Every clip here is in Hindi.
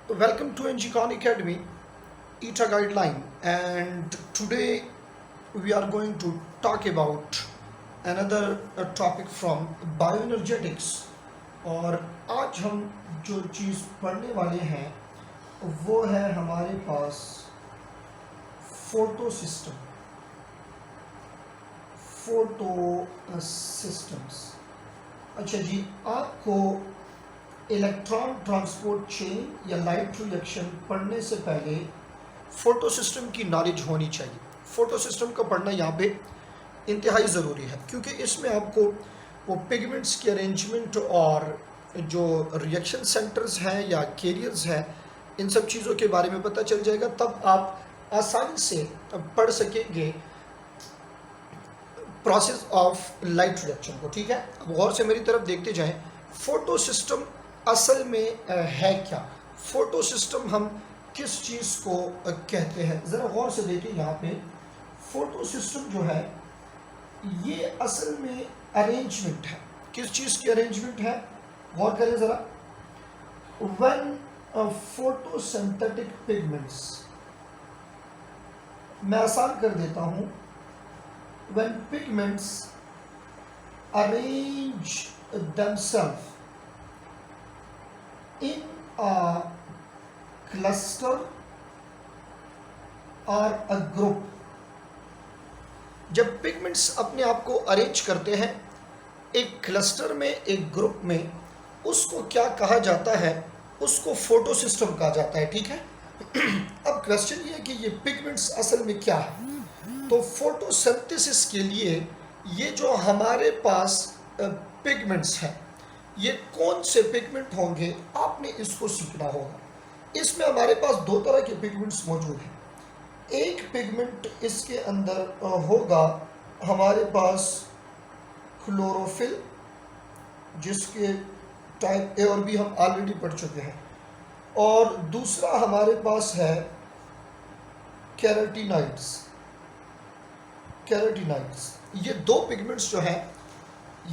Welcome to NG Khan Academy, ETA guideline, and today we are going to talk about another topic from bioenergetics. और आज हम जो चीज़ पढ़ने वाले हैं वो है हमारे पास फोटो सिस्टम, फोटो सिस्टम्स। अच्छा जी, आपको इलेक्ट्रॉन ट्रांसपोर्ट चेन या लाइट रिएक्शन पढ़ने से पहले फोटो सिस्टम की नॉलेज होनी चाहिए। फोटो सिस्टम का पढ़ना यहाँ पे इंतहाई ज़रूरी है क्योंकि इसमें आपको वो पिगमेंट्स की अरेंजमेंट और जो रिएक्शन सेंटर्स हैं या कैरियर्स हैं, इन सब चीज़ों के बारे में पता चल जाएगा। तब आप आसानी से पढ़ सकेंगे प्रोसेस ऑफ लाइट रिएक्शन को। ठीक है, अब गौर से मेरी तरफ देखते जाएं। फोटो सिस्टम असल में है क्या? फोटो सिस्टम हम किस चीज़ को कहते हैं, ज़रा गौर से देखिए। यहाँ पे फोटो सिस्टम जो है ये असल में अरेंजमेंट है। किस चीज़ की अरेंजमेंट है, गौर करें ज़रा। व्हेन फोटोसिंथेटिक पिगमेंट्स, मैं आसान कर देता हूँ, when pigments arrange themselves in a cluster or a group, जब पिगमेंट्स अपने आप को अरेंज करते हैं एक क्लस्टर में, एक ग्रुप में, उसको क्या कहा जाता है? उसको फोटो सिस्टम कहा जाता है। ठीक है, अब क्वेश्चन ये है कि ये पिगमेंट्स असल में क्या है। तो फोटोसिंथेसिस के लिए ये जो हमारे पास पिगमेंट्स हैं, ये कौन से पिगमेंट होंगे, आपने इसको सीखना होगा। इसमें हमारे पास दो तरह के पिगमेंट्स मौजूद हैं। एक पिगमेंट इसके अंदर होगा हमारे पास क्लोरोफिल, जिसके टाइप ए और बी हम ऑलरेडी पढ़ चुके हैं, और दूसरा हमारे पास है कैरोटीनॉइड्स। ये दो पिगमेंट्स जो हैं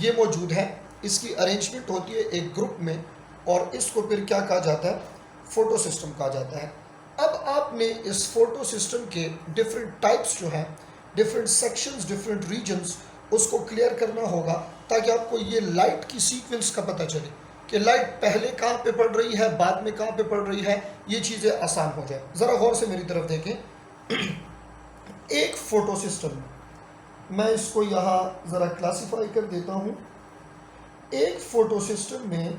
ये मौजूद हैं। इसकी अरेंजमेंट होती है एक ग्रुप में और इसको फिर क्या कहा जाता है? फोटो सिस्टम कहा जाता है। अब आपने इस फोटो सिस्टम के डिफरेंट टाइप्स जो हैं, डिफरेंट सेक्शंस, डिफरेंट रीजन्स, उसको क्लियर करना होगा ताकि आपको ये लाइट की सीक्वेंस का पता चले कि लाइट पहले कहाँ पे पड़ रही है, बाद में कहाँ पे पड़ रही है, ये चीज़ें आसान हो जाए। ज़रा गौर से मेरी तरफ देखें। एक फोटो सिस्टम, मैं इसको यहाँ ज़रा क्लासिफाई कर देता हूँ। एक फोटो सिस्टम में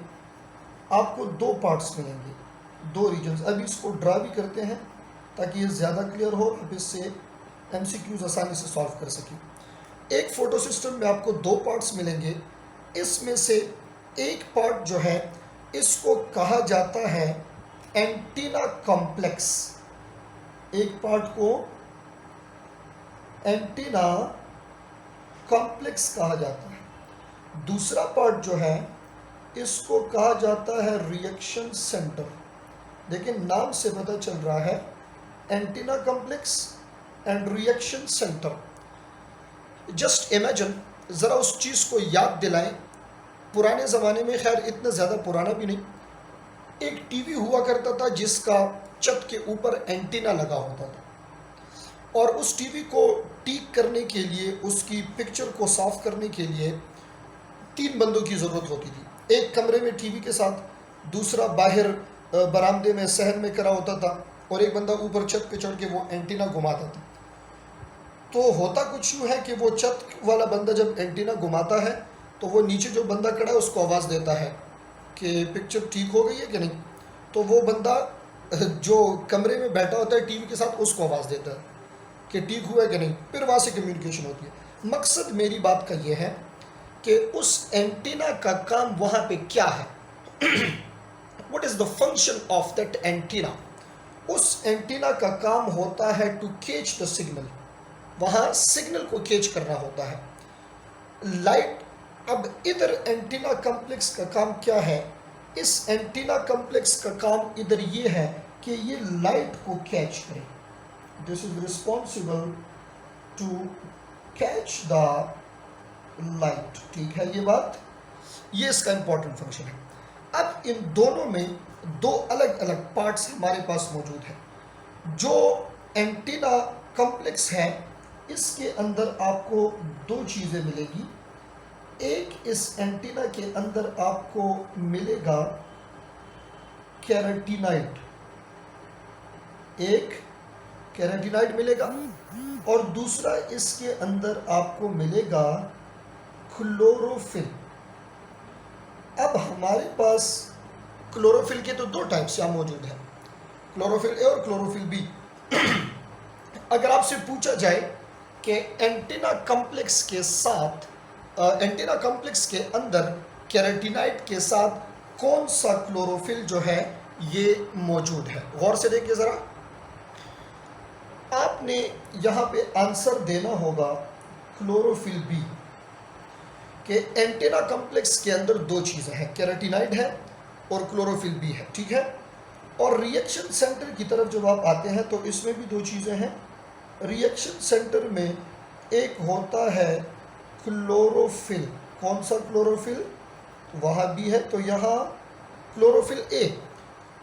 आपको दो पार्ट्स मिलेंगे, दो रीजन्स। अभी इसको ड्रा भी करते हैं ताकि ये ज़्यादा क्लियर हो, आप इससे MCQs आसानी से सॉल्व कर सकें। एक फोटो सिस्टम में आपको दो पार्ट्स मिलेंगे। इसमें से एक पार्ट जो है इसको कहा जाता है एंटीना कॉम्प्लेक्स। एक पार्ट को एंटीना कॉम्प्लेक्स कहा जाता है। दूसरा पार्ट जो है इसको कहा जाता है रिएक्शन सेंटर। देखिए नाम से पता चल रहा है, antenna complex and reaction centre. Just imagine, ज़रा उस चीज़ को याद दिलाएं। पुराने ज़माने में, खैर इतना ज़्यादा पुराना भी नहीं, एक टीवी हुआ करता था जिसका छत के ऊपर एंटीना लगा होता था, और उस टीवी को ठीक करने के लिए, उसकी पिक्चर को साफ करने के लिए 3 बंदों की ज़रूरत होती थी। एक कमरे में टीवी के साथ, दूसरा बाहर बरामदे में, सहन में खड़ा होता था, और एक बंदा ऊपर छत पे चढ़ के वो एंटीना घुमाता था। तो होता कुछ यूँ है कि वो छत वाला बंदा जब एंटीना घुमाता है तो वो नीचे जो बंदा खड़ा है उसको आवाज़ देता है कि पिक्चर ठीक हो गई है कि नहीं। तो वो बंदा जो कमरे में बैठा होता है टीवी के साथ, उसको आवाज़ देता है कि ठीक हुआ है कि नहीं। फिर वहाँ से कम्युनिकेशन होती है। मकसद मेरी बात का ये है कि उस एंटीना का काम वहाँ पे क्या है। What is the function of that antenna? उस एंटीना का काम होता है टू कैच द सिग्नल। वहाँ सिग्नल को कैच करना होता है, लाइट। अब इधर एंटीना कॉम्प्लेक्स का काम क्या है? इस एंटीना कॉम्प्लेक्स का काम इधर ये है कि ये लाइट को कैच करे। This is responsible to catch the light. ठीक है, ये बात, ये इसका इंपॉर्टेंट फंक्शन है। अब इन दोनों में दो अलग अलग पार्ट्स हमारे पास मौजूद हैं। जो एंटीना कॉम्प्लेक्स है इसके अंदर आपको दो चीज़ें मिलेगी। एक, इस एंटीना के अंदर आपको मिलेगा केराटिनाइड, एक केराटिनाइड मिलेगा, और दूसरा इसके अंदर आपको मिलेगा क्लोरोफिल। अब हमारे पास क्लोरोफिल के तो दो टाइप्स यहाँ मौजूद हैं, क्लोरोफिल ए और क्लोरोफिल बी। अगर आपसे पूछा जाए कि एंटीना कॉम्प्लेक्स के साथ एंटीना कॉम्प्लेक्स के अंदर केराटिनाइड के साथ कौन सा क्लोरोफिल जो है ये मौजूद है, गौर से देखिए ज़रा। आपने यहाँ पे आंसर देना होगा क्लोरोफिल बी कि एंटीना कॉम्प्लेक्स के अंदर दो चीज़ें हैं, केराटिनाइड है और क्लोरोफिल बी है, ठीक है। और रिएक्शन सेंटर की तरफ जब आप आते हैं तो इसमें भी दो चीज़ें हैं। रिएक्शन सेंटर में एक होता है क्लोरोफिल, कौन सा क्लोरोफिल, वहाँ भी है, तो यहाँ क्लोरोफिल ए,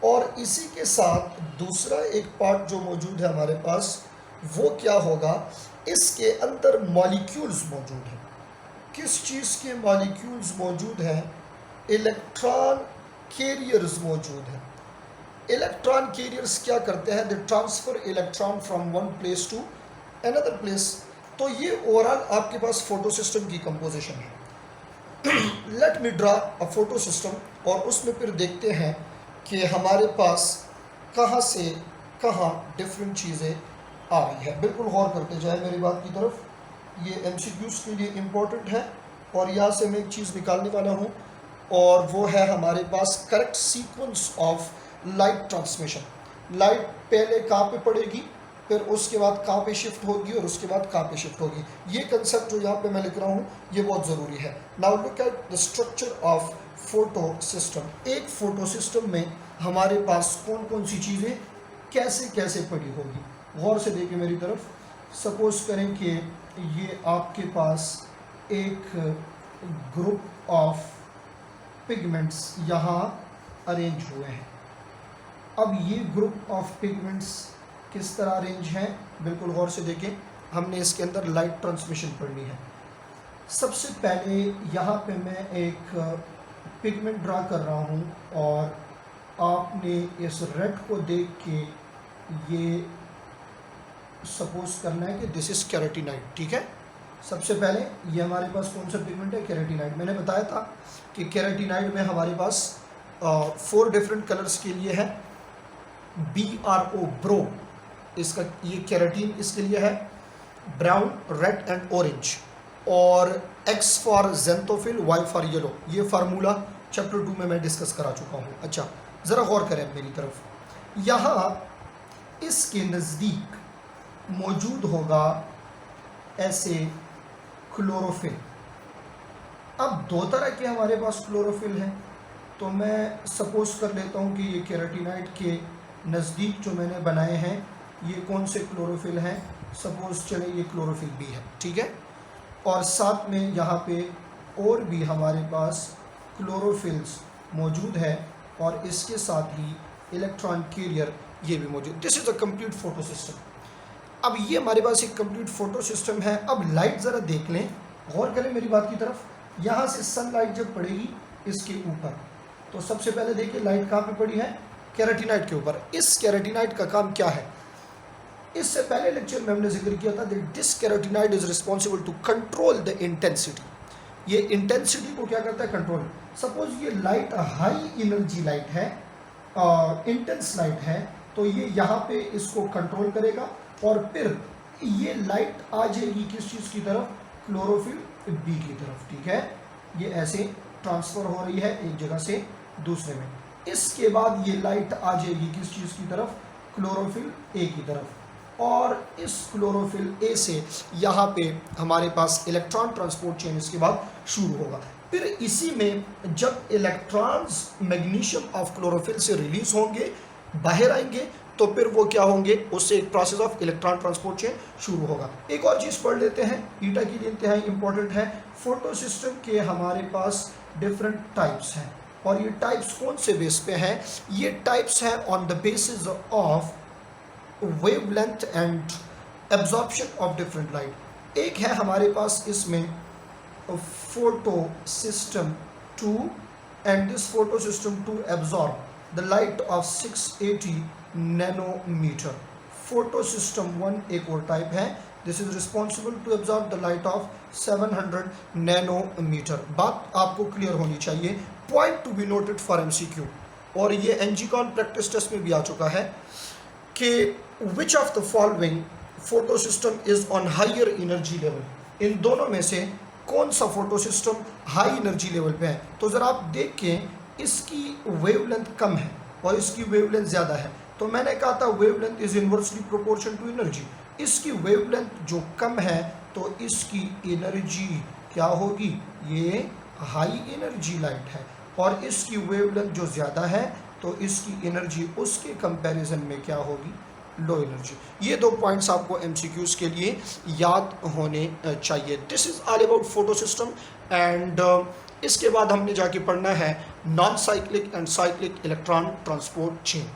और इसी के साथ दूसरा एक पार्ट जो मौजूद है हमारे पास, वो क्या होगा, इसके अंदर मॉलिक्यूल्स मौजूद हैं। किस चीज़ के मॉलिक्यूल्स मौजूद हैं, इलेक्ट्रॉन कैरियर्स मौजूद हैं। इलेक्ट्रॉन कैरियर्स क्या करते हैं, they transfer electron from one place to another place. तो ये ओवरऑल आपके पास फोटो सिस्टम की कंपोजिशन है। Let me draw a photo system, और उसमें फिर देखते हैं कि हमारे पास कहाँ से कहाँ डिफरेंट चीज़ें आ रही है। बिल्कुल गौर करते जाए मेरी बात की तरफ, ये MCQs के लिए इम्पोर्टेंट है। और यहाँ से मैं एक चीज़ निकालने वाला हूँ, और वो है हमारे पास correct sequence of light transmission. Light पहले कहाँ पे पड़ेगी, फिर उसके बाद कहाँ पे शिफ्ट होगी, और उसके बाद कहाँ पे शिफ्ट होगी। ये कंसेप्ट जो यहाँ पे मैं लिख रहा हूँ ये बहुत ज़रूरी है। Now look at the structure of photo system. एक फोटो सिस्टम में हमारे पास कौन कौन सी चीज़ें कैसे कैसे पड़ी होगी, गौर से देखिए मेरी तरफ। सपोज करें कि ये आपके पास एक ग्रुप ऑफ पिगमेंट्स यहाँ अरेंज हुए हैं। अब ये ग्रुप ऑफ पिगमेंट्स किस तरह अरेंज हैं, बिल्कुल गौर से देखें। हमने इसके अंदर लाइट ट्रांसमिशन पढ़नी है। सबसे पहले यहाँ पे मैं एक पिगमेंट ड्रा कर रहा हूँ, और आपने इस रेड को देख के ये सपोज करना है कि दिस इज़ केराटिनाइड, ठीक है। सबसे पहले ये हमारे पास कौन सा पिगमेंट है, केराटिनाइड। मैंने बताया था कि केराटिनाइड में हमारे पास 4 डिफरेंट कलर्स के लिए है। BRO, ब्रो, इसका ये केराटिन इसके लिए है, ब्राउन, रेड एंड ऑरेंज, और X for xanthophyll, Y for yellow. ये फार्मूला चैप्टर 2 में मैं डिस्कस करा चुका हूँ। अच्छा, ज़रा गौर करें मेरी तरफ। यहाँ इसके नज़दीक मौजूद होगा ऐसे क्लोरोफिल। अब दो तरह के हमारे पास क्लोरोफिल हैं, तो मैं सपोज कर लेता हूँ कि ये केराटिनाइड के नज़दीक जो मैंने बनाए हैं ये कौन से क्लोरोफिल हैं। सपोज चले ये क्लोरोफिल बी है, ठीक है। और साथ में यहाँ पे और भी हमारे पास क्लोरोफिल्स मौजूद है, और इसके साथ ही इलेक्ट्रॉन कैरियर ये भी मौजूद। This is a complete photo system. अब ये हमारे पास एक कंप्लीट फोटो सिस्टम है। अब लाइट ज़रा देख लें, गौर करें मेरी बात की तरफ। यहाँ से सनलाइट जब पड़ेगी इसके ऊपर, तो सबसे पहले देखिए लाइट कहाँ पे पड़ी है, केराटिनाइड के ऊपर। इस केराटिनाइड का काम क्या है, इससे पहले लेक्चर में हमने जिक्र किया था that this carotenoid is responsible to control the intensity. ये इंटेंसिटी को क्या करता है, कंट्रोल। सपोज ये लाइट हाई एनर्जी लाइट है, इंटेंस लाइट है, तो ये यहाँ पे इसको कंट्रोल करेगा, और फिर ये लाइट आ जाएगी किस चीज़ की तरफ, क्लोरोफिल बी की तरफ, ठीक है। ये ऐसे ट्रांसफ़र हो रही है एक जगह से दूसरे में। इसके बाद ये लाइट आ जाएगी किस चीज़ की तरफ, क्लोरोफिल ए की तरफ, और इस क्लोरोफिल ए से यहाँ पे हमारे पास इलेक्ट्रॉन ट्रांसपोर्ट चेन इसके बाद शुरू होगा। फिर इसी में जब इलेक्ट्रॉन्स मैग्नीशियम ऑफ क्लोरोफिल से रिलीज होंगे, बाहर आएंगे, तो फिर वो क्या होंगे, उससे एक process of electron transport chain शुरू होगा। एक और चीज़ पढ़ लेते हैं, ईटा के लिए इंतहाई इंपॉर्टेंट है। फोटो सिस्टम के हमारे पास डिफरेंट टाइप्स हैं। और ये टाइप्स कौन से बेस पे हैं? ये टाइप्स हैं on the basis of wavelength and absorption of different light. एक है हमारे पास इसमें photo system 2 and this photosystem to absorb the light of 680 nanometer. Photosystem 1 एक और टाइप है, this is responsible to absorb the light of 700 nanometer. बात आपको क्लियर होनी चाहिए, point to be noted for MCQ, और ये एनजीकॉन प्रैक्टिस टेस्ट में भी आ चुका है कि which of the following photo system is on higher energy level. इन दोनों में से कौन सा photo system high energy level पे है? तो ज़रा आप देखें, इसकी वेवलेंथ कम है और इसकी वेवलेंथ ज़्यादा है, तो मैंने कहा था wavelength is inversely proportion to energy. इसकी वेवलेंथ जो कम है तो इसकी एनर्जी क्या होगी? ये हाई एनर्जी लाइट है, और इसकी वेवलेंथ जो ज़्यादा है तो इसकी एनर्जी उसके कंपैरिजन में क्या होगी? Low energy. ये दो पॉइंट्स आपको MCQs के लिए याद होने चाहिए। This is all about photo system and इसके बाद हमने जाके पढ़ना है non cyclic and cyclic electron transport chain.